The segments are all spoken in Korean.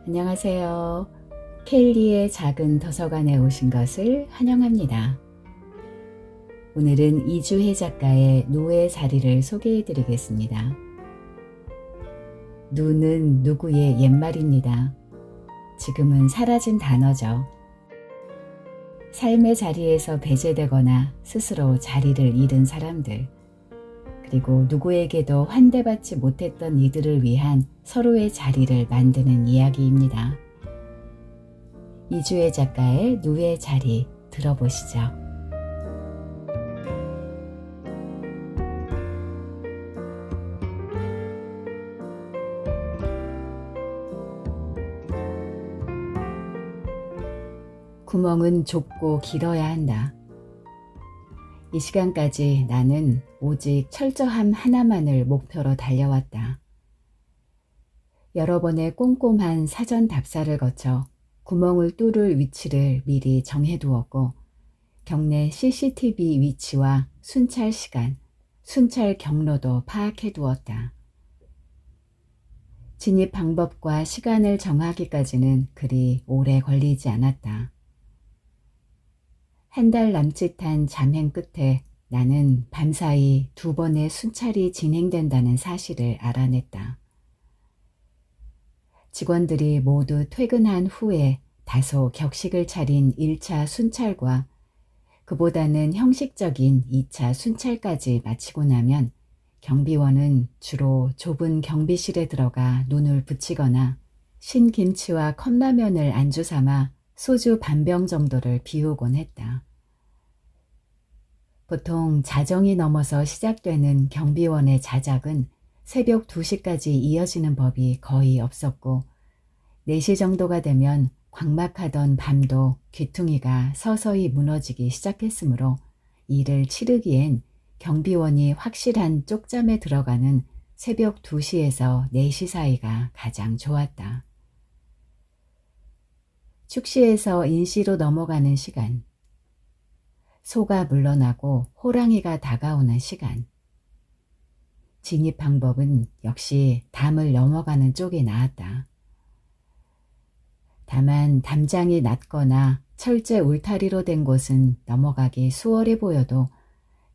안녕하세요. 켈리의 작은 도서관에 오신 것을 환영합니다. 오늘은 이주혜 작가의 누의 자리를 소개해 드리겠습니다. 누는 누구의 옛말입니다. 지금은 사라진 단어죠. 삶의 자리에서 배제되거나 스스로 자리를 잃은 사람들, 그리고 누구에게도 환대받지 못했던 이들을 위한 서로의 자리를 만드는 이야기입니다. 이주혜 작가의 누의 자리 들어보시죠. 구멍은 좁고 길어야 한다. 이 시간까지 나는 오직 철저함 하나만을 목표로 달려왔다. 여러 번의 꼼꼼한 사전 답사를 거쳐 구멍을 뚫을 위치를 미리 정해두었고, 경내 CCTV 위치와 순찰 시간, 순찰 경로도 파악해두었다. 진입 방법과 시간을 정하기까지는 그리 오래 걸리지 않았다. 한 달 남짓한 잠행 끝에 나는 밤사이 2번의 순찰이 진행된다는 사실을 알아냈다. 직원들이 모두 퇴근한 후에 다소 격식을 차린 1차 순찰과 그보다는 형식적인 2차 순찰까지 마치고 나면 경비원은 주로 좁은 경비실에 들어가 눈을 붙이거나 신김치와 컵라면을 안주 삼아 소주 반병 정도를 비우곤 했다. 보통 자정이 넘어서 시작되는 경비원의 자작은 새벽 2시까지 이어지는 법이 거의 없었고, 4시 정도가 되면 광막하던 밤도 귀퉁이가 서서히 무너지기 시작했으므로 일을 치르기엔 경비원이 확실한 쪽잠에 들어가는 새벽 2시에서 4시 사이가 가장 좋았다. 축시에서 인시로 넘어가는 시간, 소가 물러나고 호랑이가 다가오는 시간, 진입 방법은 역시 담을 넘어가는 쪽이 나았다. 다만 담장이 낮거나 철제 울타리로 된 곳은 넘어가기 수월해 보여도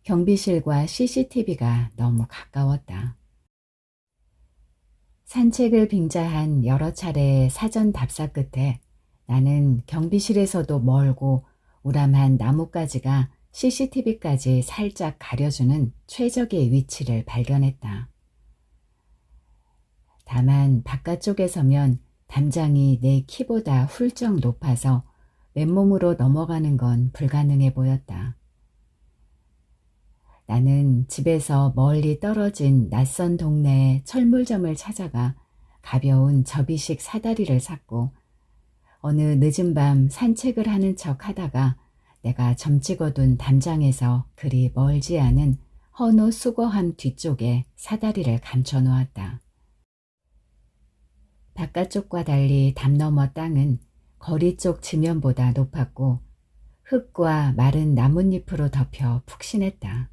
경비실과 CCTV가 너무 가까웠다. 산책을 빙자한 여러 차례의 사전 답사 끝에 나는 경비실에서도 멀고 우람한 나뭇가지가 CCTV까지 살짝 가려주는 최적의 위치를 발견했다. 다만 바깥쪽에 서면 담장이 내 키보다 훌쩍 높아서 맨몸으로 넘어가는 건 불가능해 보였다. 나는 집에서 멀리 떨어진 낯선 동네의 철물점을 찾아가 가벼운 접이식 사다리를 샀고, 어느 늦은 밤 산책을 하는 척 하다가 내가 점 찍어둔 담장에서 그리 멀지 않은 헌호 수거함 뒤쪽에 사다리를 감춰 놓았다. 바깥쪽과 달리 담 너머 땅은 거리 쪽 지면보다 높았고 흙과 마른 나뭇잎으로 덮여 푹신했다.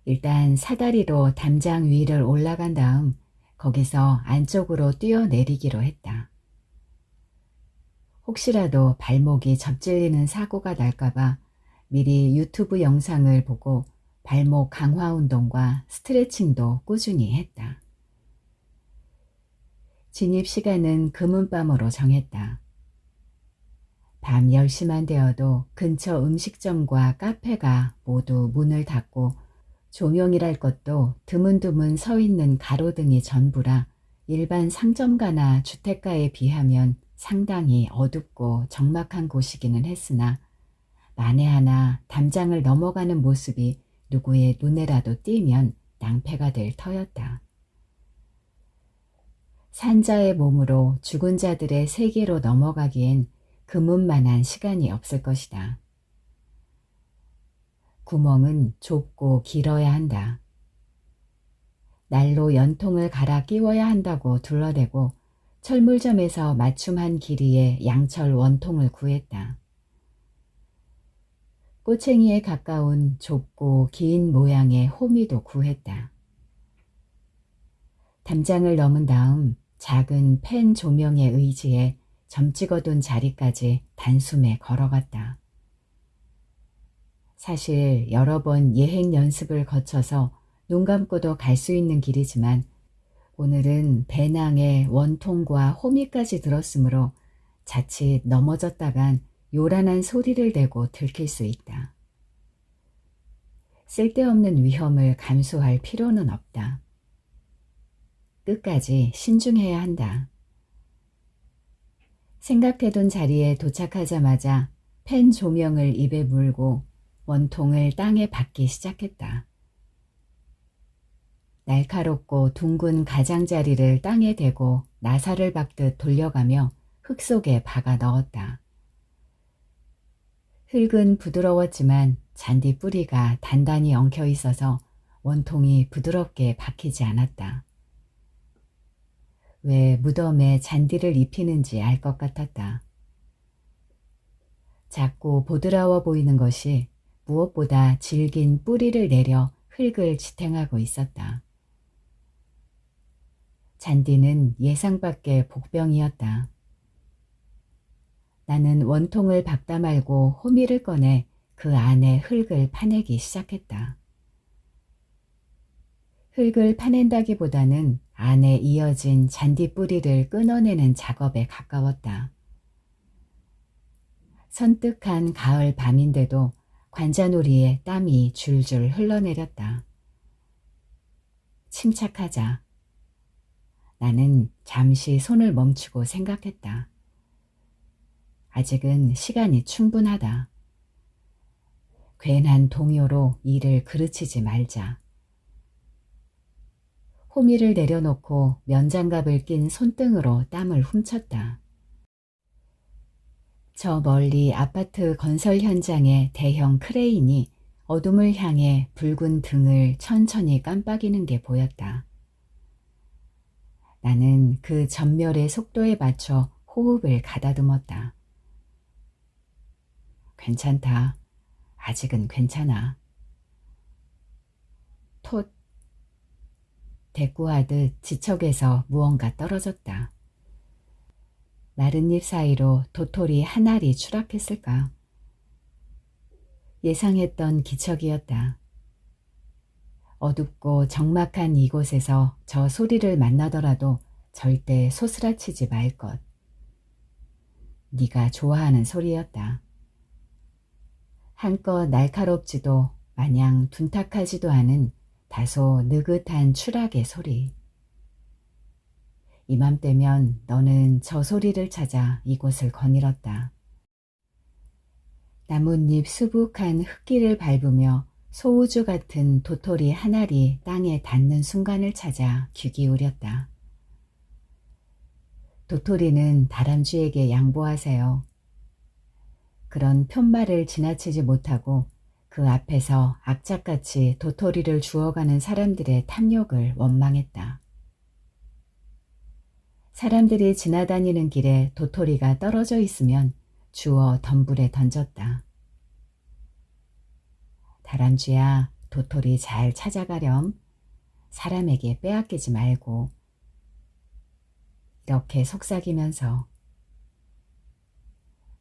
일단 사다리로 담장 위를 올라간 다음 거기서 안쪽으로 뛰어내리기로 했다. 혹시라도 발목이 접질리는 사고가 날까봐 미리 유튜브 영상을 보고 발목 강화 운동과 스트레칭도 꾸준히 했다. 진입 시간은 금은밤으로 정했다. 밤 10시만 되어도 근처 음식점과 카페가 모두 문을 닫고 조명이랄 것도 드문드문 서 있는 가로등이 전부라 일반 상점가나 주택가에 비하면 상당히 어둡고 적막한 곳이기는 했으나 만에 하나 담장을 넘어가는 모습이 누구의 눈에라도 띄면 낭패가 될 터였다. 산자의 몸으로 죽은 자들의 세계로 넘어가기엔 금은만한 시간이 없을 것이다. 구멍은 좁고 길어야 한다. 날로 연통을 갈아 끼워야 한다고 둘러대고 철물점에서 맞춤한 길이의 양철 원통을 구했다. 꼬챙이에 가까운 좁고 긴 모양의 호미도 구했다. 담장을 넘은 다음 작은 펜 조명에 의지해 점 찍어둔 자리까지 단숨에 걸어갔다. 사실 여러 번 예행 연습을 거쳐서 눈 감고도 갈 수 있는 길이지만 오늘은 배낭에 원통과 호미까지 들었으므로 자칫 넘어졌다간 요란한 소리를 내고 들킬 수 있다. 쓸데없는 위험을 감수할 필요는 없다. 끝까지 신중해야 한다. 생각해둔 자리에 도착하자마자 펜 조명을 입에 물고 원통을 땅에 박기 시작했다. 날카롭고 둥근 가장자리를 땅에 대고 나사를 박듯 돌려가며 흙 속에 박아 넣었다. 흙은 부드러웠지만 잔디 뿌리가 단단히 엉켜 있어서 원통이 부드럽게 박히지 않았다. 왜 무덤에 잔디를 입히는지 알 것 같았다. 작고 보드라워 보이는 것이 무엇보다 질긴 뿌리를 내려 흙을 지탱하고 있었다. 잔디는 예상 밖의 복병이었다. 나는 원통을 박다 말고 호미를 꺼내 그 안에 흙을 파내기 시작했다. 흙을 파낸다기보다는 안에 이어진 잔디 뿌리를 끊어내는 작업에 가까웠다. 선뜩한 가을 밤인데도 관자놀이에 땀이 줄줄 흘러내렸다. 침착하자. 나는 잠시 손을 멈추고 생각했다. 아직은 시간이 충분하다. 괜한 동요로 일을 그르치지 말자. 호미를 내려놓고 면장갑을 낀 손등으로 땀을 훔쳤다. 저 멀리 아파트 건설 현장의 대형 크레인이 어둠을 향해 붉은 등을 천천히 깜빡이는 게 보였다. 나는 그 전멸의 속도에 맞춰 호흡을 가다듬었다. 괜찮다. 아직은 괜찮아. 톳. 대꾸하듯 지척에서 무언가 떨어졌다. 나뭇잎 사이로 도토리 한 알이 추락했을까? 예상했던 기척이었다. 어둡고 적막한 이곳에서 저 소리를 만나더라도 절대 소스라치지 말 것. 네가 좋아하는 소리였다. 한껏 날카롭지도 마냥 둔탁하지도 않은 다소 느긋한 추락의 소리. 이맘때면 너는 저 소리를 찾아 이곳을 거닐었다. 나뭇잎 수북한 흙길을 밟으며 소우주 같은 도토리 한 알이 땅에 닿는 순간을 찾아 귀 기울였다. 도토리는 다람쥐에게 양보하세요. 그런 푯말을 지나치지 못하고 그 앞에서 악착같이 도토리를 주워가는 사람들의 탐욕을 원망했다. 사람들이 지나다니는 길에 도토리가 떨어져 있으면 주워 덤불에 던졌다. 다람쥐야, 도토리 잘 찾아가렴. 사람에게 빼앗기지 말고. 이렇게 속삭이면서.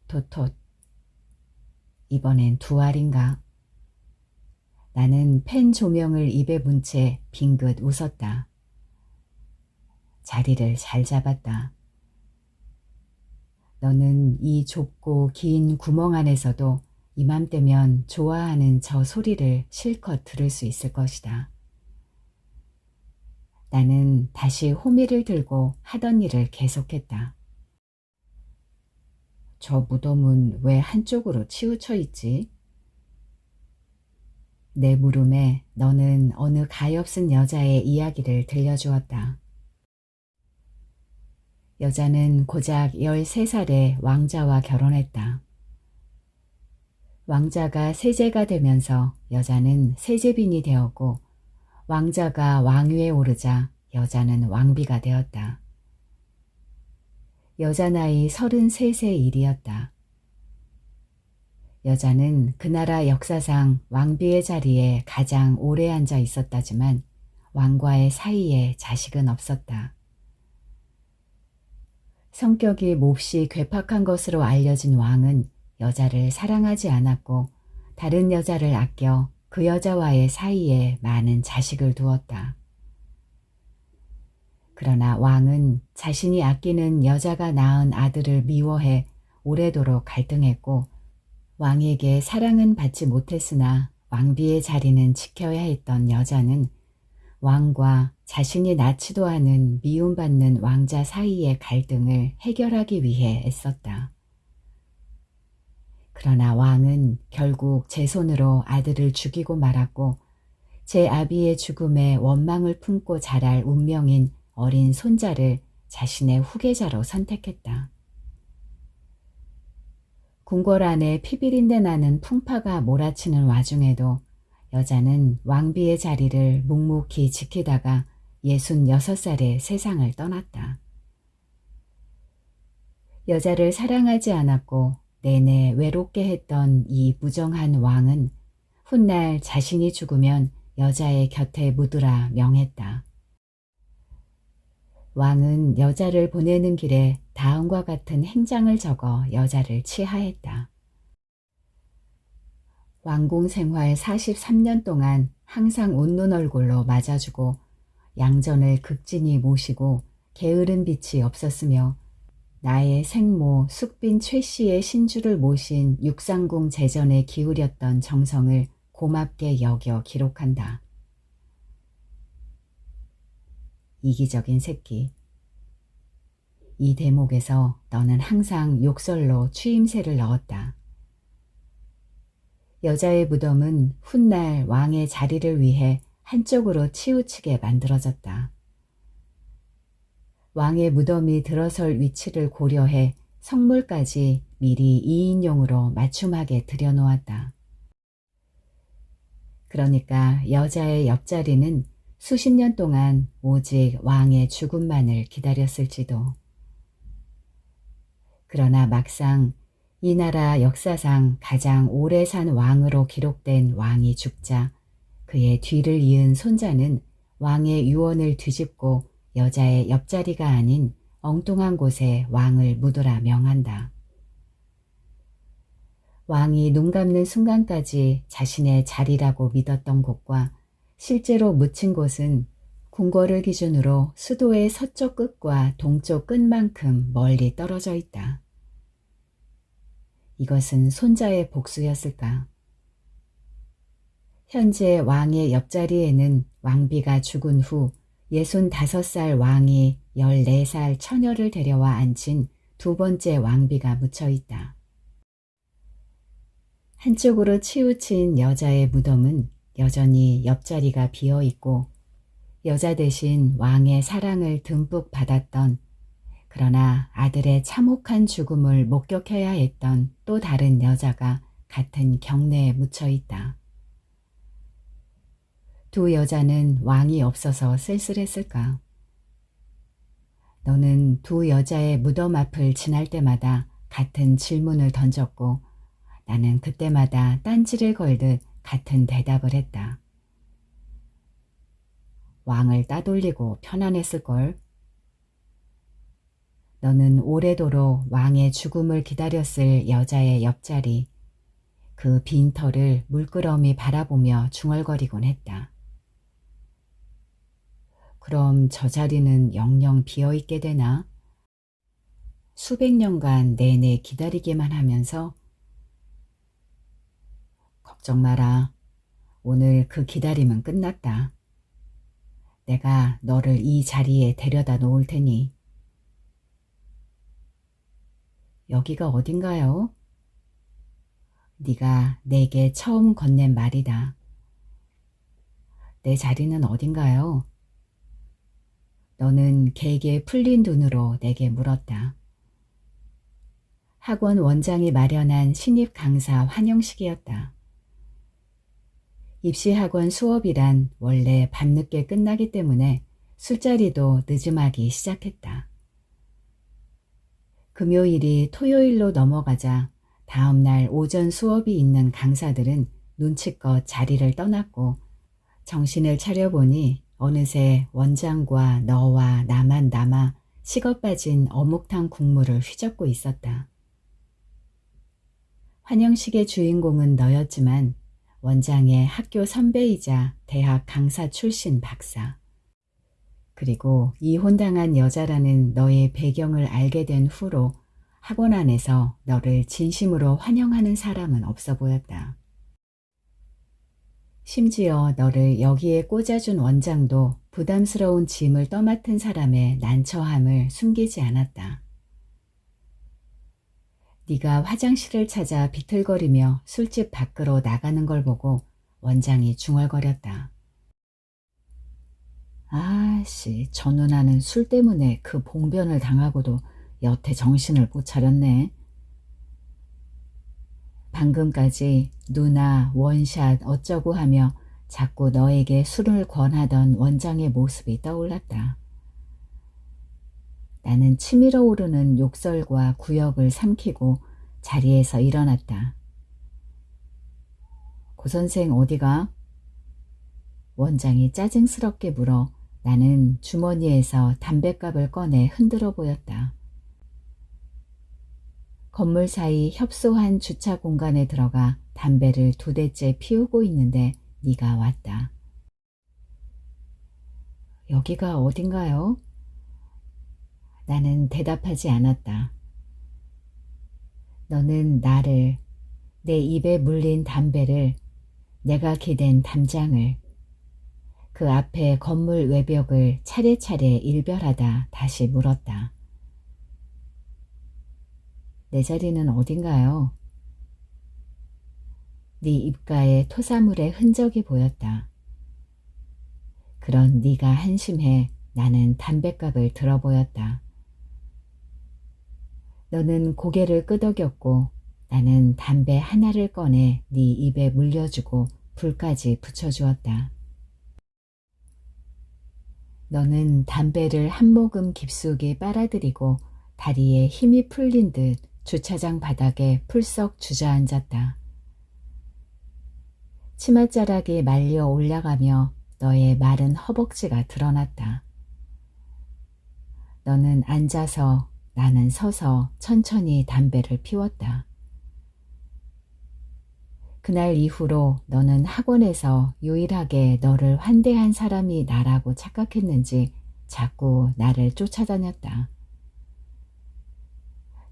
도톳. 이번엔 두 알인가? 나는 펜 조명을 입에 문 채 빙긋 웃었다. 자리를 잘 잡았다. 너는 이 좁고 긴 구멍 안에서도 이맘때면 좋아하는 저 소리를 실컷 들을 수 있을 것이다. 나는 다시 호미를 들고 하던 일을 계속했다. 저 무덤은 왜 한쪽으로 치우쳐 있지? 내 물음에 너는 어느 가엾은 여자의 이야기를 들려주었다. 여자는 고작 13살에 왕자와 결혼했다. 왕자가 세제가 되면서 여자는 세제빈이 되었고 왕자가 왕위에 오르자 여자는 왕비가 되었다. 여자 나이 33세 일이었다. 여자는 그 나라 역사상 왕비의 자리에 가장 오래 앉아 있었다지만 왕과의 사이에 자식은 없었다. 성격이 몹시 괴팍한 것으로 알려진 왕은 여자를 사랑하지 않았고 다른 여자를 아껴 그 여자와의 사이에 많은 자식을 두었다. 그러나 왕은 자신이 아끼는 여자가 낳은 아들을 미워해 오래도록 갈등했고 왕에게 사랑은 받지 못했으나 왕비의 자리는 지켜야 했던 여자는 왕과 자신이 낳지도 않은 미움받는 왕자 사이의 갈등을 해결하기 위해 애썼다. 그러나 왕은 결국 제 손으로 아들을 죽이고 말았고 제 아비의 죽음에 원망을 품고 자랄 운명인 어린 손자를 자신의 후계자로 선택했다. 궁궐 안에 피비린내 나는 풍파가 몰아치는 와중에도 여자는 왕비의 자리를 묵묵히 지키다가 66살에 세상을 떠났다. 여자를 사랑하지 않았고 내내 외롭게 했던 이 무정한 왕은 훗날 자신이 죽으면 여자의 곁에 묻으라 명했다. 왕은 여자를 보내는 길에 다음과 같은 행장을 적어 여자를 치하했다. 왕궁 생활 43년 동안 항상 웃는 얼굴로 맞아주고 양전을 극진히 모시고 게으른 빛이 없었으며 나의 생모 숙빈 최씨의 신주를 모신 육상궁 제전에 기울였던 정성을 고맙게 여겨 기록한다. 이기적인 새끼. 이 대목에서 너는 항상 욕설로 추임새를 넣었다. 여자의 무덤은 훗날 왕의 자리를 위해 한쪽으로 치우치게 만들어졌다. 왕의 무덤이 들어설 위치를 고려해 성물까지 미리 2인용으로 맞춤하게 들여놓았다. 그러니까 여자의 옆자리는 수십 년 동안 오직 왕의 죽음만을 기다렸을지도. 그러나 막상 이 나라 역사상 가장 오래 산 왕으로 기록된 왕이 죽자 그의 뒤를 이은 손자는 왕의 유언을 뒤집고 여자의 옆자리가 아닌 엉뚱한 곳에 왕을 묻으라 명한다. 왕이 눈 감는 순간까지 자신의 자리라고 믿었던 곳과 실제로 묻힌 곳은 궁궐을 기준으로 수도의 서쪽 끝과 동쪽 끝만큼 멀리 떨어져 있다. 이것은 손자의 복수였을까? 현재 왕의 옆자리에는 왕비가 죽은 후 65살 왕이 14살 처녀를 데려와 앉힌 두 번째 왕비가 묻혀 있다. 한쪽으로 치우친 여자의 무덤은 여전히 옆자리가 비어 있고 여자 대신 왕의 사랑을 듬뿍 받았던 그러나 아들의 참혹한 죽음을 목격해야 했던 또 다른 여자가 같은 경내에 묻혀 있다. 두 여자는 왕이 없어서 쓸쓸했을까? 너는 두 여자의 무덤 앞을 지날 때마다 같은 질문을 던졌고 나는 그때마다 딴지를 걸듯 같은 대답을 했다. 왕을 따돌리고 편안했을걸? 너는 오래도록 왕의 죽음을 기다렸을 여자의 옆자리, 그 빈터를 물끄러미 바라보며 중얼거리곤 했다. 그럼 저 자리는 영영 비어있게 되나? 수백 년간 내내 기다리기만 하면서 걱정 마라. 오늘 그 기다림은 끝났다. 내가 너를 이 자리에 데려다 놓을 테니. 여기가 어딘가요? 네가 내게 처음 건넨 말이다. 내 자리는 어딘가요? 너는 개에게 풀린 눈으로 내게 물었다. 학원 원장이 마련한 신입 강사 환영식이었다. 입시학원 수업이란 원래 밤늦게 끝나기 때문에 술자리도 늦음하기 시작했다. 금요일이 토요일로 넘어가자 다음날 오전 수업이 있는 강사들은 눈치껏 자리를 떠났고 정신을 차려보니 어느새 원장과 너와 나만 남아 식어 빠진 어묵탕 국물을 휘젓고 있었다. 환영식의 주인공은 너였지만 원장의 학교 선배이자 대학 강사 출신 박사, 그리고 이혼당한 여자라는 너의 배경을 알게 된 후로 학원 안에서 너를 진심으로 환영하는 사람은 없어 보였다. 심지어 너를 여기에 꽂아준 원장도 부담스러운 짐을 떠맡은 사람의 난처함을 숨기지 않았다. 네가 화장실을 찾아 비틀거리며 술집 밖으로 나가는 걸 보고 원장이 중얼거렸다. 아씨, 저 누나는 술 때문에 그 봉변을 당하고도 여태 정신을 못 차렸네. 방금까지 누나, 원샷 어쩌고 하며 자꾸 너에게 술을 권하던 원장의 모습이 떠올랐다. 나는 치밀어 오르는 욕설과 구역을 삼키고 자리에서 일어났다. 고 선생 어디가? 원장이 짜증스럽게 물어 나는 주머니에서 담뱃갑을 꺼내 흔들어 보였다. 건물 사이 협소한 주차 공간에 들어가 담배를 2대째 피우고 있는데 네가 왔다. 여기가 어딘가요? 나는 대답하지 않았다. 너는 나를, 내 입에 물린 담배를, 내가 기댄 담장을, 그 앞에 건물 외벽을 차례차례 일별하다 다시 물었다. 내 자리는 어딘가요? 네 입가에 토사물의 흔적이 보였다. 그런 네가 한심해 나는 담뱃갑을 들어보였다. 너는 고개를 끄덕였고 나는 담배 하나를 꺼내 네 입에 물려주고 불까지 붙여주었다. 너는 담배를 한 모금 깊숙이 빨아들이고 다리에 힘이 풀린 듯 주차장 바닥에 풀썩 주저앉았다. 치맛자락이 말려 올라가며 너의 마른 허벅지가 드러났다. 너는 앉아서 나는 서서 천천히 담배를 피웠다. 그날 이후로 너는 학원에서 유일하게 너를 환대한 사람이 나라고 착각했는지 자꾸 나를 쫓아다녔다.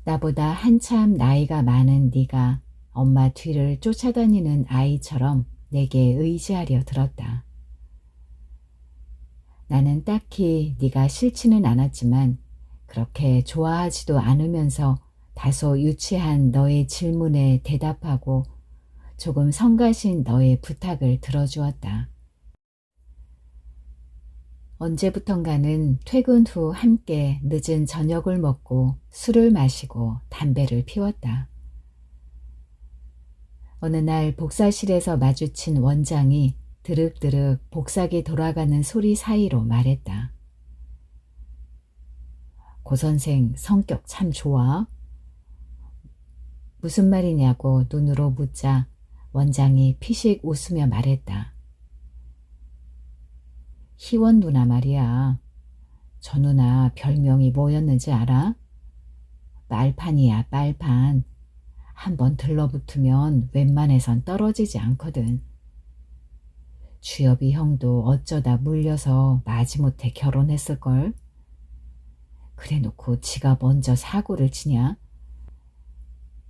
나보다 한참 나이가 많은 네가 엄마 뒤를 쫓아다니는 아이처럼 내게 의지하려 들었다. 나는 딱히 네가 싫지는 않았지만 그렇게 좋아하지도 않으면서 다소 유치한 너의 질문에 대답하고 조금 성가신 너의 부탁을 들어주었다. 언제부턴가는 퇴근 후 함께 늦은 저녁을 먹고 술을 마시고 담배를 피웠다. 어느 날 복사실에서 마주친 원장이 드륵드륵 복사기 돌아가는 소리 사이로 말했다. 고 선생 성격 참 좋아. 무슨 말이냐고 눈으로 묻자 원장이 피식 웃으며 말했다. 희원 누나 말이야. 저 누나 별명이 뭐였는지 알아? 빨판이야, 빨판. 한번 들러붙으면 웬만해선 떨어지지 않거든. 주엽이 형도 어쩌다 물려서 마지못해 결혼했을걸? 그래놓고 지가 먼저 사고를 치냐?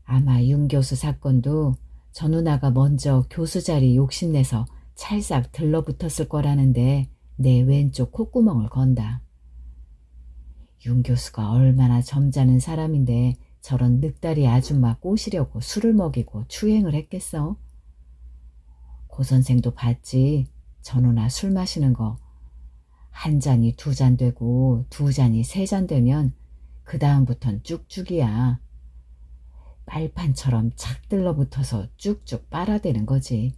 아마 윤 교수 사건도 저 누나가 먼저 교수 자리 욕심내서 찰싹 들러붙었을 거라는데 내 왼쪽 콧구멍을 건다. 윤 교수가 얼마나 점잖은 사람인데 저런 늑다리 아줌마 꼬시려고 술을 먹이고 추행을 했겠어? 고 선생도 봤지. 저 누나 술 마시는 거. 한 잔이 2잔 되고 2잔이 3잔 되면 그 다음부턴 쭉쭉이야. 빨판처럼 착 들러붙어서 쭉쭉 빨아대는 거지.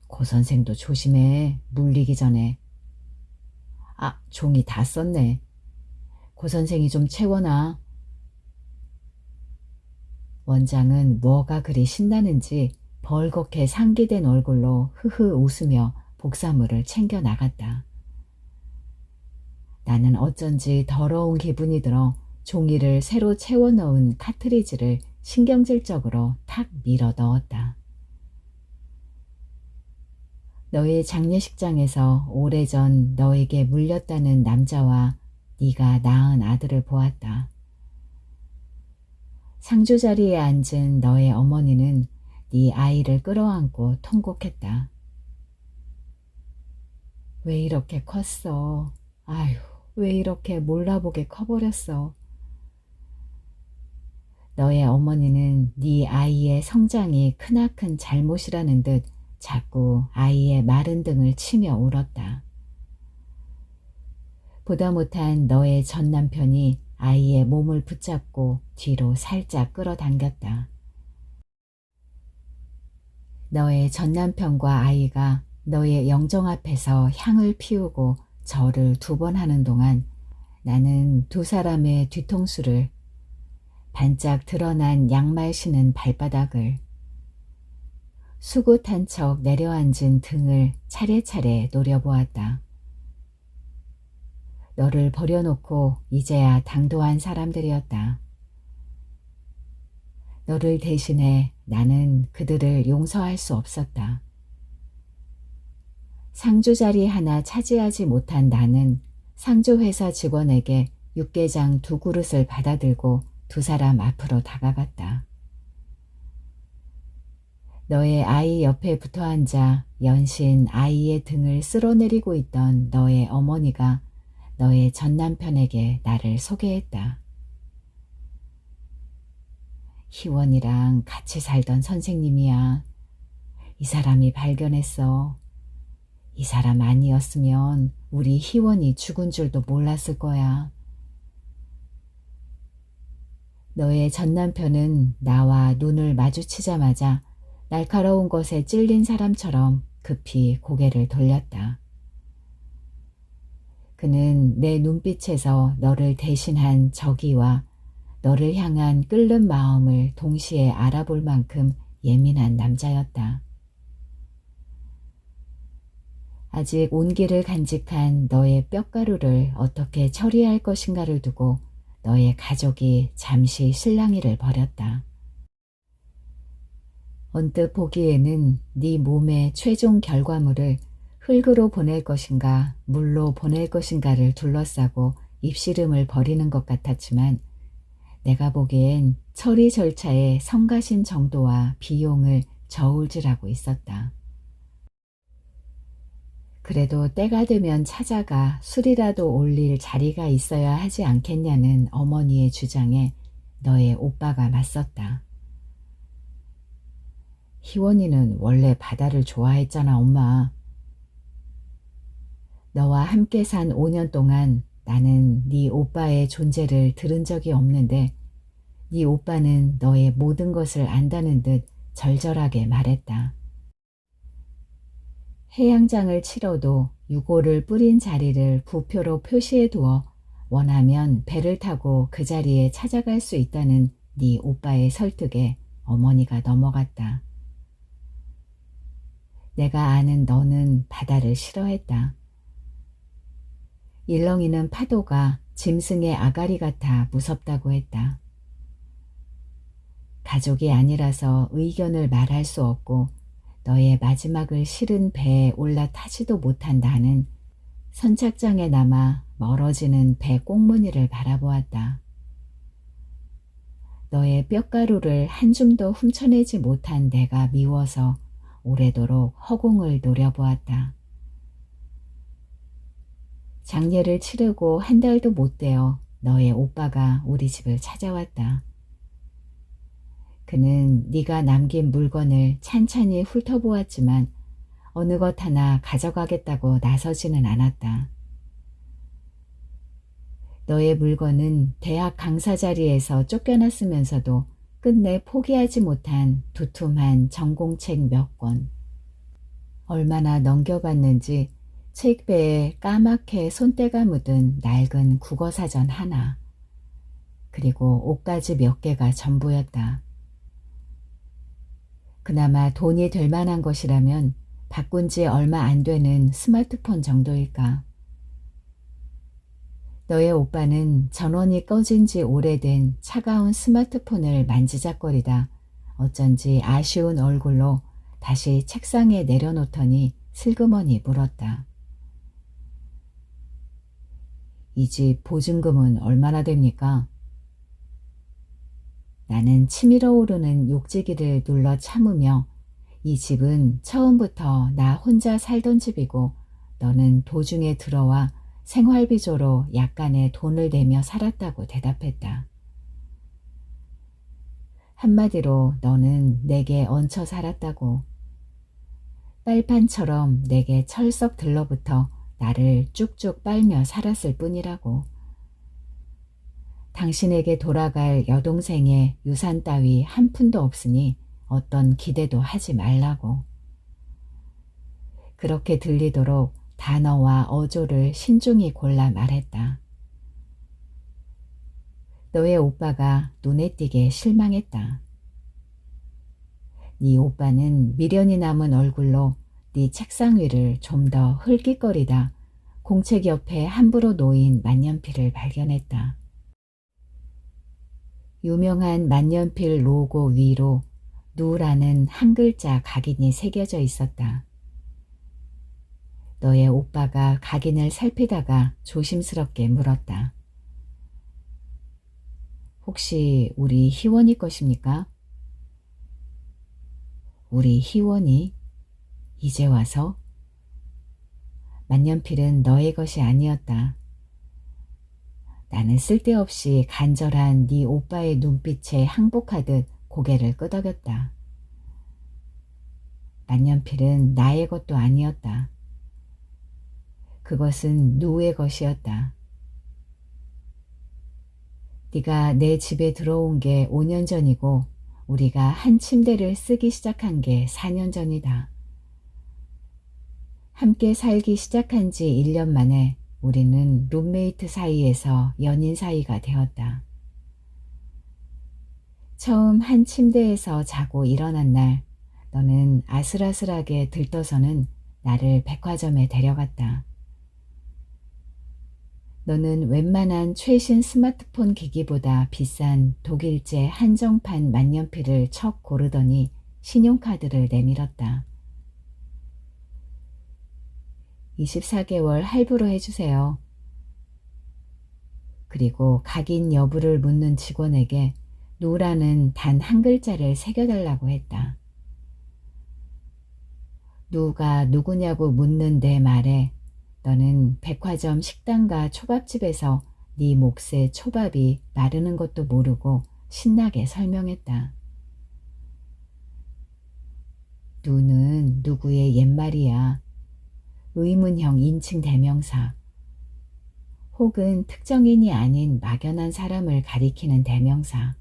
고 선생도 조심해. 물리기 전에. 아, 종이 다 썼네. 고 선생이 좀 채워놔. 원장은 뭐가 그리 신나는지 벌겋게 상기된 얼굴로 흐흐 웃으며 복사물을 챙겨 나갔다. 나는 어쩐지 더러운 기분이 들어 종이를 새로 채워넣은 카트리지를 신경질적으로 탁 밀어 넣었다. 너의 장례식장에서 오래전 너에게 물렸다는 남자와 네가 낳은 아들을 보았다. 상주 자리에 앉은 너의 어머니는 네 아이를 끌어안고 통곡했다. 왜 이렇게 컸어? 아휴, 왜 이렇게 몰라보게 커버렸어? 너의 어머니는 네 아이의 성장이 크나큰 잘못이라는 듯 자꾸 아이의 마른 등을 치며 울었다. 보다 못한 너의 전 남편이 아이의 몸을 붙잡고 뒤로 살짝 끌어당겼다. 너의 전 남편과 아이가 너의 영정 앞에서 향을 피우고 절을 2번 하는 동안 나는 두 사람의 뒤통수를, 반짝 드러난 양말 신은 발바닥을, 수굿한 척 내려앉은 등을 차례차례 노려보았다. 너를 버려놓고 이제야 당도한 사람들이었다. 너를 대신해 나는 그들을 용서할 수 없었다. 상주 자리 하나 차지하지 못한 나는 상주회사 직원에게 육개장 2그릇을 받아들고 두 사람 앞으로 다가갔다. 너의 아이 옆에 붙어 앉아 연신 아이의 등을 쓸어내리고 있던 너의 어머니가 너의 전 남편에게 나를 소개했다. 희원이랑 같이 살던 선생님이야. 이 사람이 발견했어. 이 사람 아니었으면 우리 희원이 죽은 줄도 몰랐을 거야. 너의 전 남편은 나와 눈을 마주치자마자 날카로운 것에 찔린 사람처럼 급히 고개를 돌렸다. 그는 내 눈빛에서 너를 대신한 적의와 너를 향한 끓는 마음을 동시에 알아볼 만큼 예민한 남자였다. 아직 온기를 간직한 너의 뼈가루를 어떻게 처리할 것인가를 두고 너의 가족이 잠시 실랑이를 벌였다. 언뜻 보기에는 네 몸의 최종 결과물을 흙으로 보낼 것인가 물로 보낼 것인가를 둘러싸고 입씨름을 벌이는 것 같았지만 내가 보기엔 처리 절차의 성가신 정도와 비용을 저울질하고 있었다. 그래도 때가 되면 찾아가 술이라도 올릴 자리가 있어야 하지 않겠냐는 어머니의 주장에 너의 오빠가 맞섰다. 희원이는 원래 바다를 좋아했잖아, 엄마. 너와 함께 산 5년 동안 나는 네 오빠의 존재를 들은 적이 없는데 네 오빠는 너의 모든 것을 안다는 듯 절절하게 말했다. 해양장을 치러도 유골을 뿌린 자리를 부표로 표시해 두어 원하면 배를 타고 그 자리에 찾아갈 수 있다는 네 오빠의 설득에 어머니가 넘어갔다. 내가 아는 너는 바다를 싫어했다. 일렁이는 파도가 짐승의 아가리 같아 무섭다고 했다. 가족이 아니라서 의견을 말할 수 없고 너의 마지막을 실은 배에 올라타지도 못한 나는 선착장에 남아 멀어지는 배 꽁무니를 바라보았다. 너의 뼈가루를 한 줌도 훔쳐내지 못한 내가 미워서 오래도록 허공을 노려보았다. 장례를 치르고 한 달도 못 되어 너의 오빠가 우리 집을 찾아왔다. 그는 네가 남긴 물건을 찬찬히 훑어보았지만 어느 것 하나 가져가겠다고 나서지는 않았다. 너의 물건은 대학 강사 자리에서 쫓겨났으면서도 끝내 포기하지 못한 두툼한 전공책 몇 권. 얼마나 넘겨봤는지 책배에 까맣게 손때가 묻은 낡은 국어사전 하나, 그리고 옷가지 몇 개가 전부였다. 그나마 돈이 될 만한 것이라면 바꾼 지 얼마 안 되는 스마트폰 정도일까. 너의 오빠는 전원이 꺼진 지 오래된 차가운 스마트폰을 만지작거리다 어쩐지 아쉬운 얼굴로 다시 책상에 내려놓더니 슬그머니 물었다. 이 집 보증금은 얼마나 됩니까? 나는 치밀어 오르는 욕지기를 눌러 참으며 이 집은 처음부터 나 혼자 살던 집이고 너는 도중에 들어와 생활비조로 약간의 돈을 내며 살았다고 대답했다. 한마디로 너는 내게 얹혀 살았다고. 빨판처럼 내게 철썩 들러붙어 나를 쭉쭉 빨며 살았을 뿐이라고. 당신에게 돌아갈 여동생의 유산 따위 한 푼도 없으니 어떤 기대도 하지 말라고. 그렇게 들리도록 단어와 어조를 신중히 골라 말했다. 너의 오빠가 눈에 띄게 실망했다. 네 오빠는 미련이 남은 얼굴로 네 책상 위를 좀 더 흘깃거리다 공책 옆에 함부로 놓인 만년필을 발견했다. 유명한 만년필 로고 위로 누라는 한 글자 각인이 새겨져 있었다. 너의 오빠가 각인을 살피다가 조심스럽게 물었다. 혹시 우리 희원이 것입니까? 우리 희원이? 이제 와서? 만년필은 너의 것이 아니었다. 나는 쓸데없이 간절한 네 오빠의 눈빛에 항복하듯 고개를 끄덕였다. 만년필은 나의 것도 아니었다. 그것은 누의 것이었다. 네가 내 집에 들어온 게 5년 전이고 우리가 한 침대를 쓰기 시작한 게 4년 전이다. 함께 살기 시작한 지 1년 만에 우리는 룸메이트 사이에서 연인 사이가 되었다. 처음 한 침대에서 자고 일어난 날 너는 아슬아슬하게 들떠서는 나를 백화점에 데려갔다. 너는 웬만한 최신 스마트폰 기기보다 비싼 독일제 한정판 만년필을 척 고르더니 신용카드를 내밀었다. 24개월 할부로 해주세요. 그리고 각인 여부를 묻는 직원에게 누라는 단 한 글자를 새겨달라고 했다. 누가 누구냐고 묻는 내 말에 너는 백화점 식당과 초밥집에서 네 몫의 초밥이 마르는 것도 모르고 신나게 설명했다. 누는 누구의 옛말이야. 의문형 인칭 대명사 혹은 특정인이 아닌 막연한 사람을 가리키는 대명사.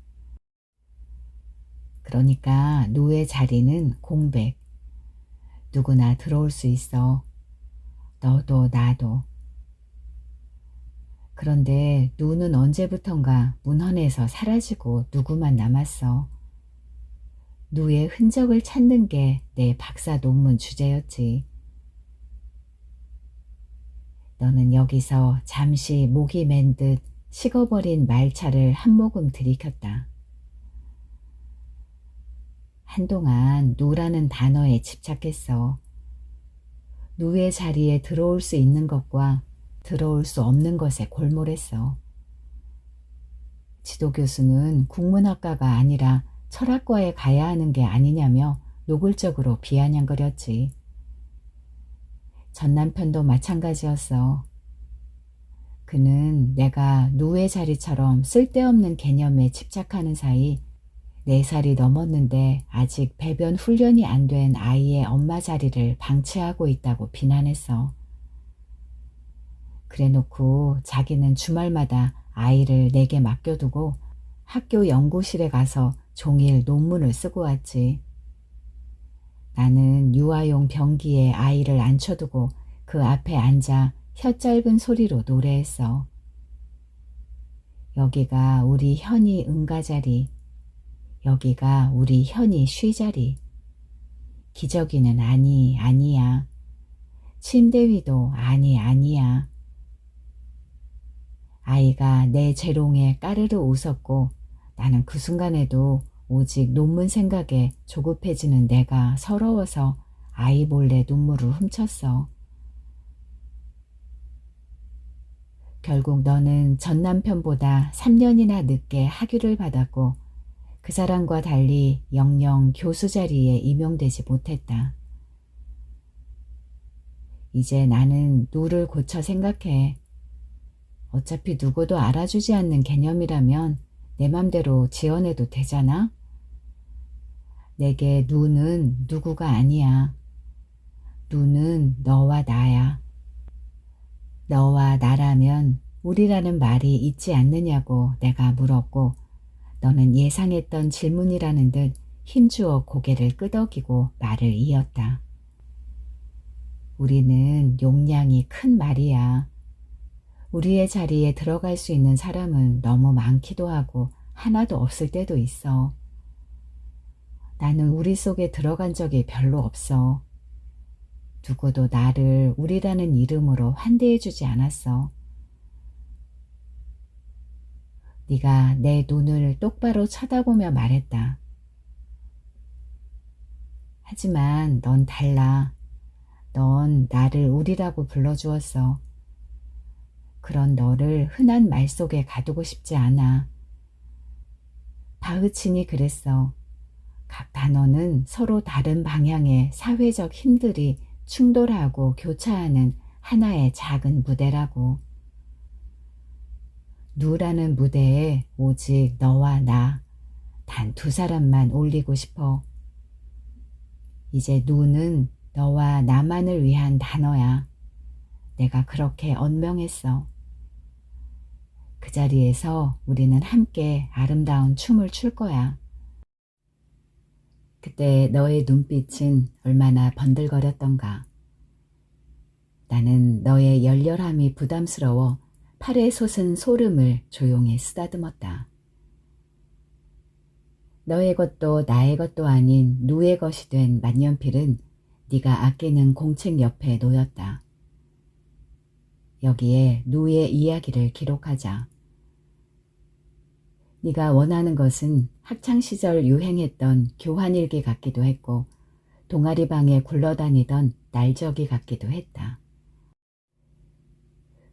그러니까 누의 자리는 공백. 누구나 들어올 수 있어. 너도 나도. 그런데 누는 언제부턴가 문헌에서 사라지고 누구만 남았어. 누의 흔적을 찾는 게 내 박사 논문 주제였지. 너는 여기서 잠시 목이 맨 듯 식어버린 말차를 한 모금 들이켰다. 한동안 누라는 단어에 집착했어. 누의 자리에 들어올 수 있는 것과 들어올 수 없는 것에 골몰했어. 지도교수는 국문학과가 아니라 철학과에 가야 하는 게 아니냐며 노골적으로 비아냥거렸지. 전 남편도 마찬가지였어. 그는 내가 누의 자리처럼 쓸데없는 개념에 집착하는 사이 4살이 넘었는데 아직 배변 훈련이 안 된 아이의 엄마 자리를 방치하고 있다고 비난했어. 그래놓고 자기는 주말마다 아이를 내게 맡겨두고 학교 연구실에 가서 종일 논문을 쓰고 왔지. 나는 유아용 변기에 아이를 앉혀두고 그 앞에 앉아 혀 짧은 소리로 노래했어. 여기가 우리 현이 응가자리. 여기가 우리 현이 쉬자리. 기저귀는 아니야. 침대 위도 아니야. 아이가 내 재롱에 까르르 웃었고 나는 그 순간에도 오직 논문 생각에 조급해지는 내가 서러워서 아이 몰래 눈물을 훔쳤어. 결국 너는 전 남편보다 3년이나 늦게 학위를 받았고 그 사람과 달리 영영 교수 자리에 임용되지 못했다. 이제 나는 누를 고쳐 생각해. 어차피 누구도 알아주지 않는 개념이라면 내 맘대로 지어내도 되잖아? 내게 누는 누구가 아니야. 누는 너와 나야. 너와 나라면 우리라는 말이 있지 않느냐고 내가 물었고 너는 예상했던 질문이라는 듯 힘주어 고개를 끄덕이고 말을 이었다. 우리는 용량이 큰 말이야. 우리의 자리에 들어갈 수 있는 사람은 너무 많기도 하고 하나도 없을 때도 있어. 나는 우리 속에 들어간 적이 별로 없어. 누구도 나를 우리라는 이름으로 환대해주지 않았어. 네가 내 눈을 똑바로 쳐다보며 말했다. 하지만 넌 달라. 넌 나를 우리라고 불러주었어. 그런 너를 흔한 말 속에 가두고 싶지 않아. 바흐친이 그랬어. 각 단어는 서로 다른 방향의 사회적 힘들이 충돌하고 교차하는 하나의 작은 무대라고. 누라는 무대에 오직 너와 나, 단 두 사람만 올리고 싶어. 이제 누는 너와 나만을 위한 단어야. 내가 그렇게 언명했어. 그 자리에서 우리는 함께 아름다운 춤을 출 거야. 그때 너의 눈빛은 얼마나 번들거렸던가. 나는 너의 열렬함이 부담스러워 팔에 솟은 소름을 조용히 쓰다듬었다. 너의 것도 나의 것도 아닌 누의 것이 된 만년필은 네가 아끼는 공책 옆에 놓였다. 여기에 누의 이야기를 기록하자. 네가 원하는 것은 학창시절 유행했던 교환일기 같기도 했고 동아리방에 굴러다니던 날저기 같기도 했다.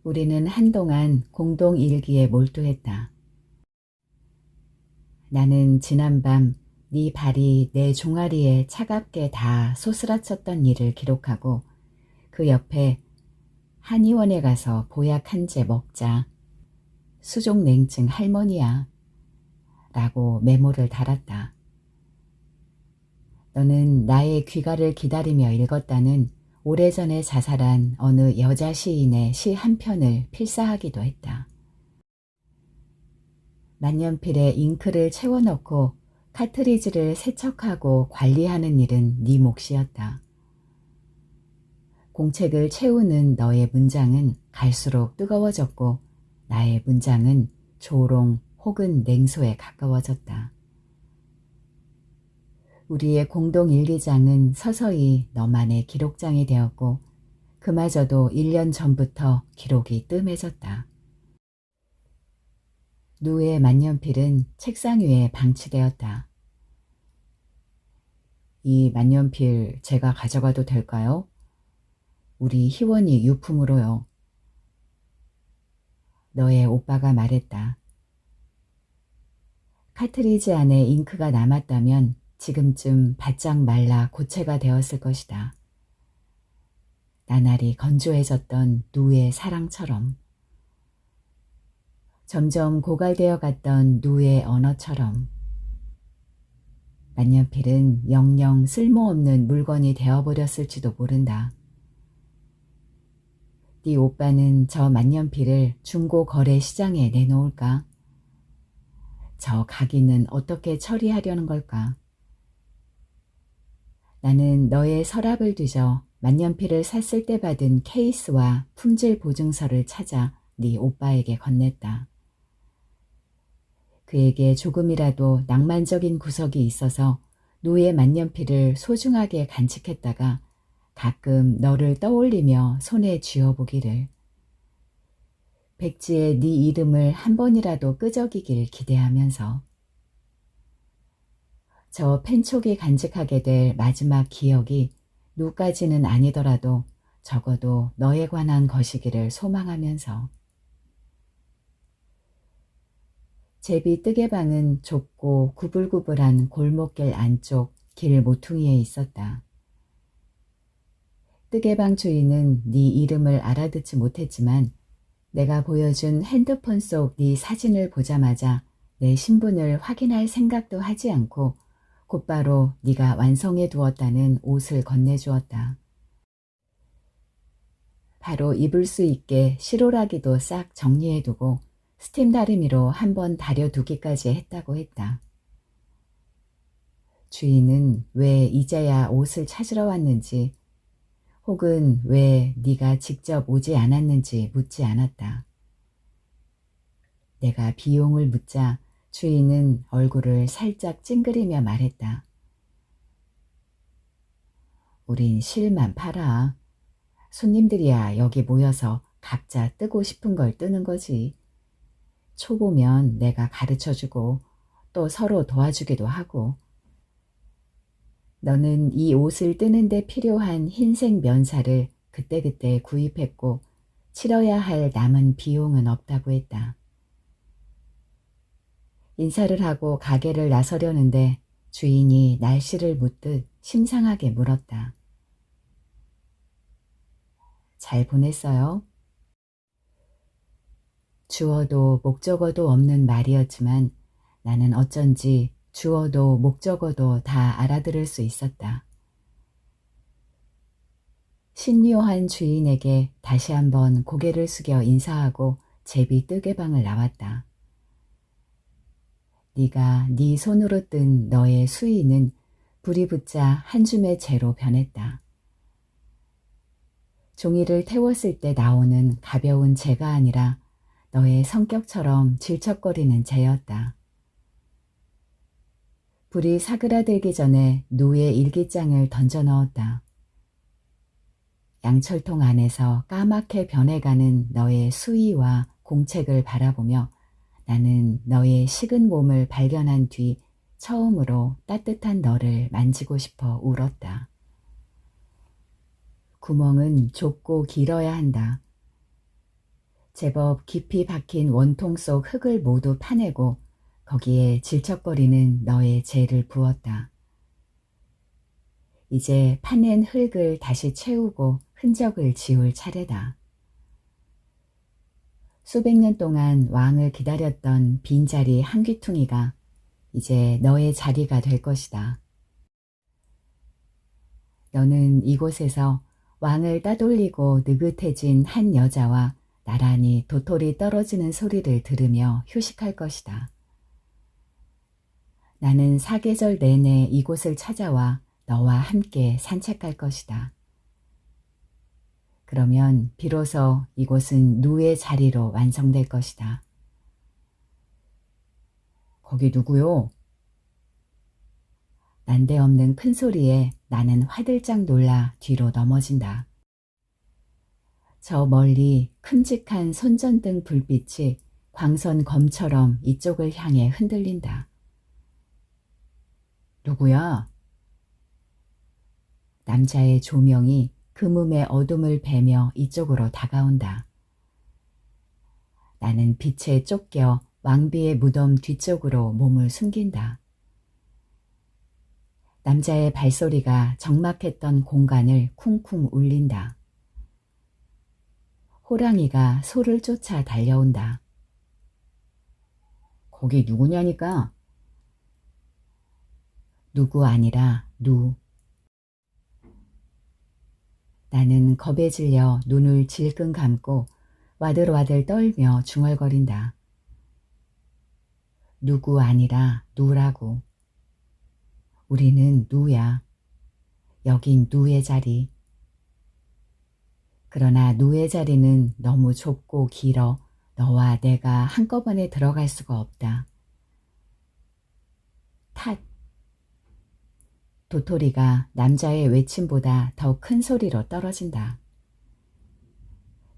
우리는 한동안 공동일기에 몰두했다. 나는 지난밤 네 발이 내 종아리에 차갑게 다 소스라쳤던 일을 기록하고 그 옆에 한의원에 가서 보약 한 제 먹자. 수족냉증 할머니야. 라고 메모를 달았다. 너는 나의 귀가를 기다리며 읽었다는 오래전에 자살한 어느 여자 시인의 시 한 편을 필사하기도 했다. 만년필에 잉크를 채워넣고 카트리지를 세척하고 관리하는 일은 네 몫이었다. 공책을 채우는 너의 문장은 갈수록 뜨거워졌고 나의 문장은 조롱 혹은 냉소에 가까워졌다. 우리의 공동일기장은 서서히 너만의 기록장이 되었고 그마저도 1년 전부터 기록이 뜸해졌다. 누의 만년필은 책상 위에 방치되었다. 이 만년필 제가 가져가도 될까요? 우리 희원이 유품으로요. 너의 오빠가 말했다. 카트리지 안에 잉크가 남았다면 지금쯤 바짝 말라 고체가 되었을 것이다. 나날이 건조해졌던 누의 사랑처럼. 점점 고갈되어 갔던 누의 언어처럼. 만년필은 영영 쓸모없는 물건이 되어버렸을지도 모른다. 네 오빠는 저 만년필을 중고 거래 시장에 내놓을까? 저 가기는 어떻게 처리하려는 걸까? 나는 너의 서랍을 뒤져 만년필을 샀을 때 받은 케이스와 품질 보증서를 찾아 네 오빠에게 건넸다. 그에게 조금이라도 낭만적인 구석이 있어서 누의 만년필을 소중하게 간직했다가 가끔 너를 떠올리며 손에 쥐어보기를. 백지에 네 이름을 한 번이라도 끄적이길 기대하면서 저 펜촉이 간직하게 될 마지막 기억이 누까지는 아니더라도 적어도 너에 관한 것이기를 소망하면서 제비 뜨개방은 좁고 구불구불한 골목길 안쪽 길 모퉁이에 있었다. 뜨개방 주인은 네 이름을 알아듣지 못했지만 내가 보여준 핸드폰 속 네 사진을 보자마자 내 신분을 확인할 생각도 하지 않고 곧바로 네가 완성해 두었다는 옷을 건네주었다. 바로 입을 수 있게 실오라기도 싹 정리해두고 스팀 다리미로 한번 다려두기까지 했다고 했다. 주인은 왜 이제야 옷을 찾으러 왔는지 혹은 왜 네가 직접 오지 않았는지 묻지 않았다. 내가 비용을 묻자 주인은 얼굴을 살짝 찡그리며 말했다. 우린 실만 팔아. 손님들이야 여기 모여서 각자 뜨고 싶은 걸 뜨는 거지. 초보면 내가 가르쳐주고 또 서로 도와주기도 하고. 너는 이 옷을 뜨는데 필요한 흰색 면사를 그때그때 구입했고 치러야 할 남은 비용은 없다고 했다. 인사를 하고 가게를 나서려는데 주인이 날씨를 묻듯 심상하게 물었다. 잘 보냈어요? 주어도 목적어도 없는 말이었지만 나는 어쩐지 주어도 목적어도 다 알아들을 수 있었다. 신묘한 주인에게 다시 한번 고개를 숙여 인사하고 제비 뜨개방을 나왔다. 네가 네 손으로 뜬 너의 수의는 불이 붙자 한 줌의 재로 변했다. 종이를 태웠을 때 나오는 가벼운 재가 아니라 너의 성격처럼 질척거리는 재였다. 불이 사그라들기 전에 누의 일기장을 던져 넣었다. 양철통 안에서 까맣게 변해가는 너의 수의와 공책을 바라보며 나는 너의 식은 몸을 발견한 뒤 처음으로 따뜻한 너를 만지고 싶어 울었다. 구멍은 좁고 길어야 한다. 제법 깊이 박힌 원통 속 흙을 모두 파내고 거기에 질척거리는 너의 재를 부었다. 이제 파낸 흙을 다시 채우고 흔적을 지울 차례다. 수백 년 동안 왕을 기다렸던 빈자리 한 귀퉁이가 이제 너의 자리가 될 것이다. 너는 이곳에서 왕을 따돌리고 느긋해진 한 여자와 나란히 도토리 떨어지는 소리를 들으며 휴식할 것이다. 나는 사계절 내내 이곳을 찾아와 너와 함께 산책할 것이다. 그러면 비로소 이곳은 누의 자리로 완성될 것이다. 거기 누구요? 난데없는 큰 소리에 나는 화들짝 놀라 뒤로 넘어진다. 저 멀리 큼직한 손전등 불빛이 광선 검처럼 이쪽을 향해 흔들린다. 누구야? 남자의 조명이 그음의 어둠을 베며 이쪽으로 다가온다. 나는 빛에 쫓겨 왕비의 무덤 뒤쪽으로 몸을 숨긴다. 남자의 발소리가 적막했던 공간을 쿵쿵 울린다. 호랑이가 소를 쫓아 달려온다. 거기 누구냐니까? 누구 아니라 누. 나는 겁에 질려 눈을 질끈 감고 와들와들 떨며 중얼거린다. 누구 아니라 누라고. 우리는 누야. 여긴 누의 자리. 그러나 누의 자리는 너무 좁고 길어 너와 내가 한꺼번에 들어갈 수가 없다. 탓. 도토리가 남자의 외침보다 더 큰 소리로 떨어진다.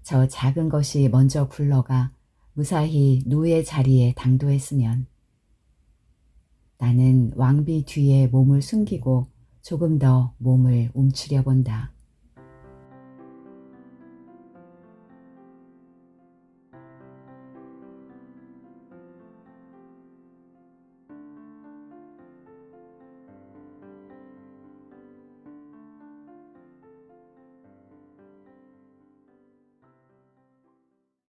저 작은 것이 먼저 굴러가 무사히 노예 자리에 당도했으면. 나는 왕비 뒤에 몸을 숨기고 조금 더 몸을 움츠려 본다.